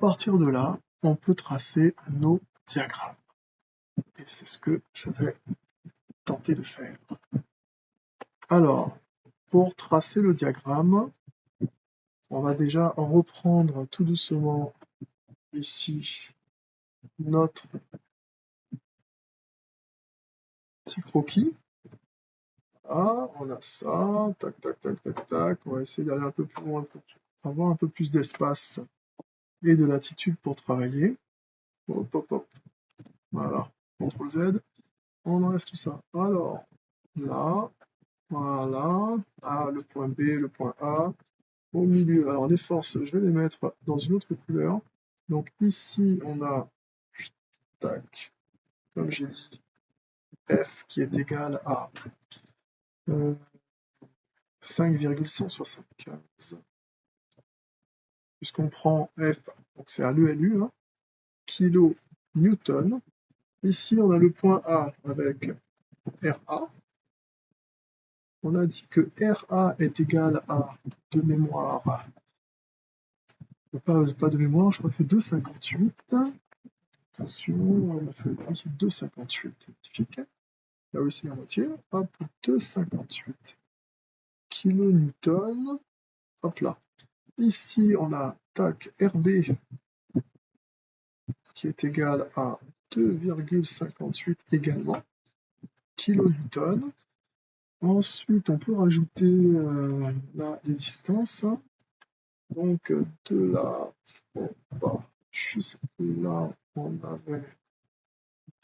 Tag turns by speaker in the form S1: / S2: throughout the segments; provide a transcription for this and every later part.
S1: partir de là, on peut tracer nos diagrammes. Et c'est ce que je vais tenter de faire. Alors, pour tracer le diagramme, on va déjà reprendre tout doucement ici notre petit croquis. Ah, on a ça, tac, tac, tac, tac, tac. On va essayer d'aller un peu plus loin pour avoir un peu plus d'espace et de latitude pour travailler. Hop, hop, hop. Voilà. CTRL Z. On enlève tout ça. Alors, là, voilà. Ah, le point B, le point A. Au milieu, alors les forces, je vais les mettre dans une autre couleur. Donc ici, on a, tac, comme j'ai dit, F qui est égal à 5,175. Puisqu'on prend F, donc c'est à l'ELU, hein, kilo newton. Ici, on a le point A avec RA. On a dit que RA est égal à, de mémoire, pas de mémoire, je crois que c'est 2,58. Attention, on a fait 2,58. Magnifique. Là aussi la moitié. Hop, 2,58 kilonewtons. Hop là. Ici, on a tac RB qui est égal à 2,58 également kilonewtons. Ensuite, on peut rajouter là, les distances. Donc, de là jusque là, on avait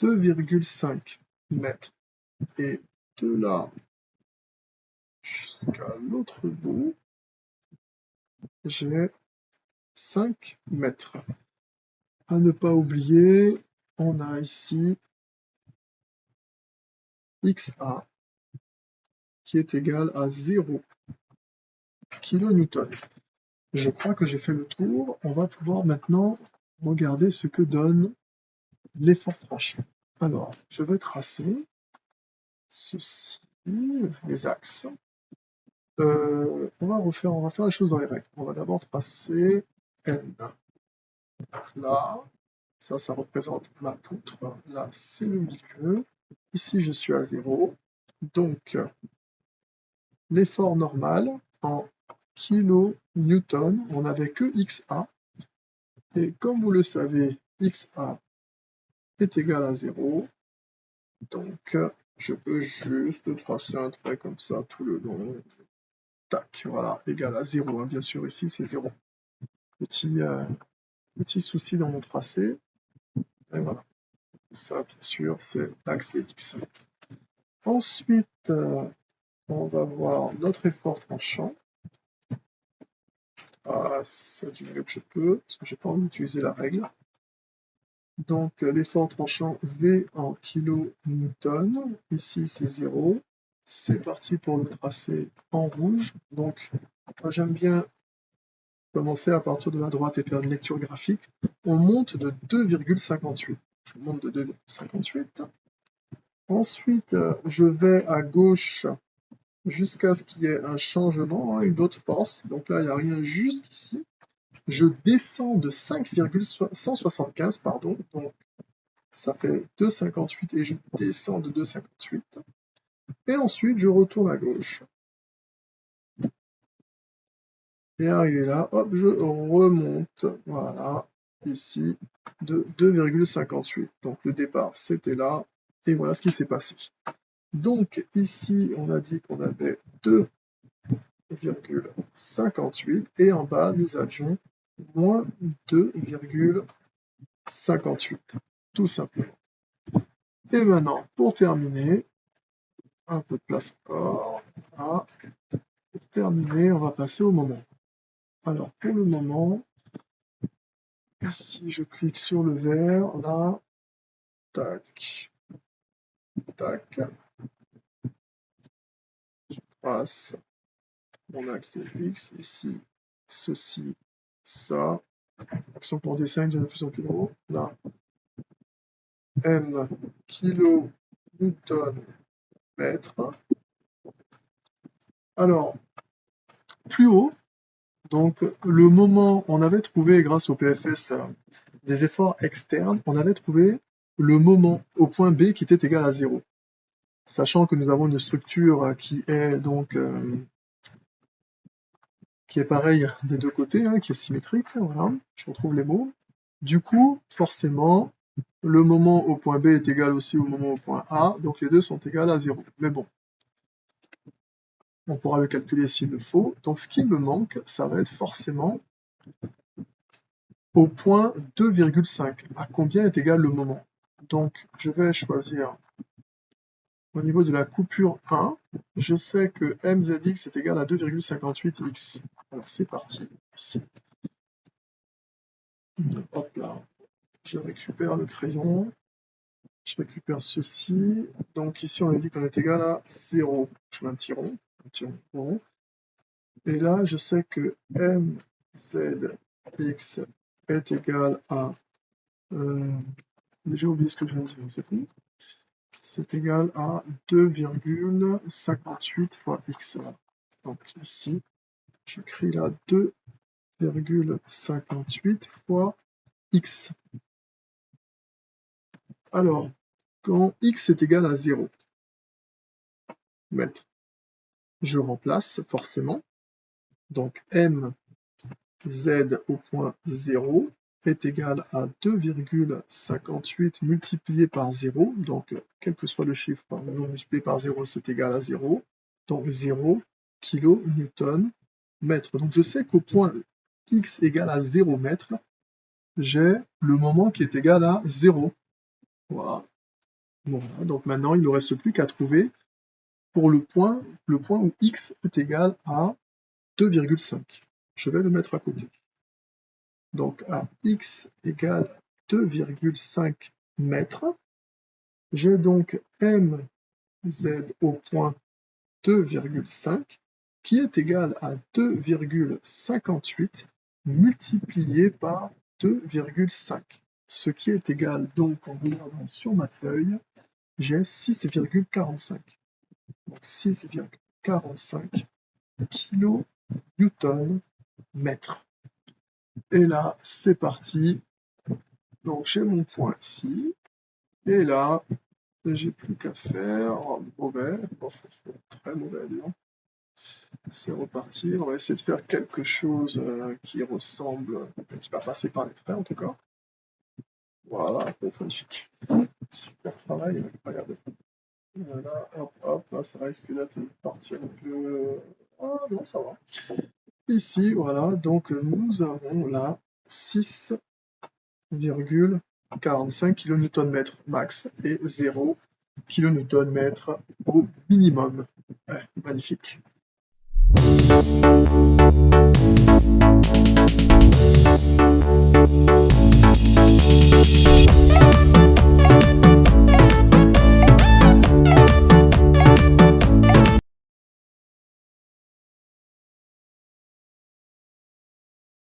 S1: 2,5 mètres. Et de là jusqu'à l'autre bout, j'ai 5 mètres. À ne pas oublier, on a ici XA qui est égal à 0 kN. Je crois que j'ai fait le tour. On va pouvoir maintenant regarder ce que donne l'effort tranché. Alors, je vais tracer ceci, les axes. On va faire les choses dans les règles. On va d'abord tracer N. Là, ça représente ma poutre. Là, c'est le milieu. Ici, je suis à 0. Donc, l'effort normal en kilonewton, on n'avait que XA. Et comme vous le savez, XA est égal à 0. Donc, je peux juste tracer un trait comme ça tout le long. Tac, voilà, égal à 0. Hein. Bien sûr, ici, c'est 0. Petit souci dans mon tracé. Et voilà. Ça, bien sûr, c'est l'axe X. Ensuite, on va voir notre effort tranchant. Ah, c'est du mieux que je peux, parce que j'ai pas envie d'utiliser la règle. Donc, l'effort tranchant V en kilonewton. Ici, c'est 0. C'est parti pour le tracé en rouge. Donc, moi, j'aime bien commencer à partir de la droite et faire une lecture graphique. On monte de 2,58. Je monte de 2,58. Ensuite, je vais à gauche jusqu'à ce qu'il y ait un changement, hein, une autre force. Donc là, il n'y a rien jusqu'ici. Je descends de 5,175, pardon. Donc, ça fait 2,58 et je descends de 2,58. Et ensuite, je retourne à gauche. Et arrivé là, hop, je remonte, voilà, ici, de 2,58. Donc le départ, c'était là, et voilà ce qui s'est passé. Donc ici, on a dit qu'on avait 2,58, et en bas, nous avions moins 2,58, tout simplement. Et maintenant, pour terminer, un peu de place encore, voilà. Pour terminer, on va passer au moment. Alors, pour le moment, si je clique sur le vert, là, tac, tac, je trace mon axe X, ici, ceci, ça, action pour dessin devient de plus en plus gros, là, M, kilo, newton, mètre. Alors, plus haut, Donc, le moment, on avait trouvé, grâce au PFS, des efforts externes, on avait trouvé le moment au point B qui était égal à 0. Sachant que nous avons une structure qui est donc qui est pareille des deux côtés, hein, qui est symétrique, voilà, je retrouve les mots. Du coup, forcément, le moment au point B est égal aussi au moment au point A, donc les deux sont égales à 0. Mais bon, on pourra le calculer s'il le faut. Donc ce qui me manque, ça va être forcément au point 2,5. À combien est égal le moment? Donc je vais choisir au niveau de la coupure 1, je sais que mzx est égal à 2,58x. Alors c'est parti, ici. Hop là, je récupère le crayon, je récupère ceci. Donc ici on a dit qu'on est égal à 0. Je mets un petit rond, rond. Et là je sais que mzx est égal à... déjà oublié ce que je viens de dire, c'est fou. C'est égal à 2,58 fois x. Donc ici, j'écris là 2,58 fois x. Alors, quand x est égal à 0 mètres, je remplace forcément. Donc m z au point 0 est égal à 2,58 multiplié par 0. Donc, quel que soit le chiffre, non multiplié par 0, c'est égal à 0. Donc 0 kN mètre. Donc je sais qu'au point x égale à 0 mètre, j'ai le moment qui est égal à 0. Voilà. Voilà. Donc maintenant, il ne me reste plus qu'à trouver pour le point où x est égal à 2,5. Je vais le mettre à côté. Donc à x égale 2,5 mètres, j'ai donc mz au point 2,5 qui est égal à 2,58 multiplié par 2,5. Ce qui est égal donc, en regardant sur ma feuille, j'ai 6,45. Donc 6,45 kN mètre. Et là, c'est parti. Donc j'ai mon point ici. Et là, j'ai plus qu'à faire. Oh, mauvais, très mauvais, disons. C'est reparti. On va essayer de faire quelque chose qui ressemble, qui va passer par les traits en tout cas. Voilà, magnifique. Super travail, incroyable. Voilà, hop, hop, là, ça risque d'être une partie un peu... Ah non, ça va. Ici, voilà, donc nous avons là 6,45 kN max et 0 kN au minimum. Ouais, magnifique.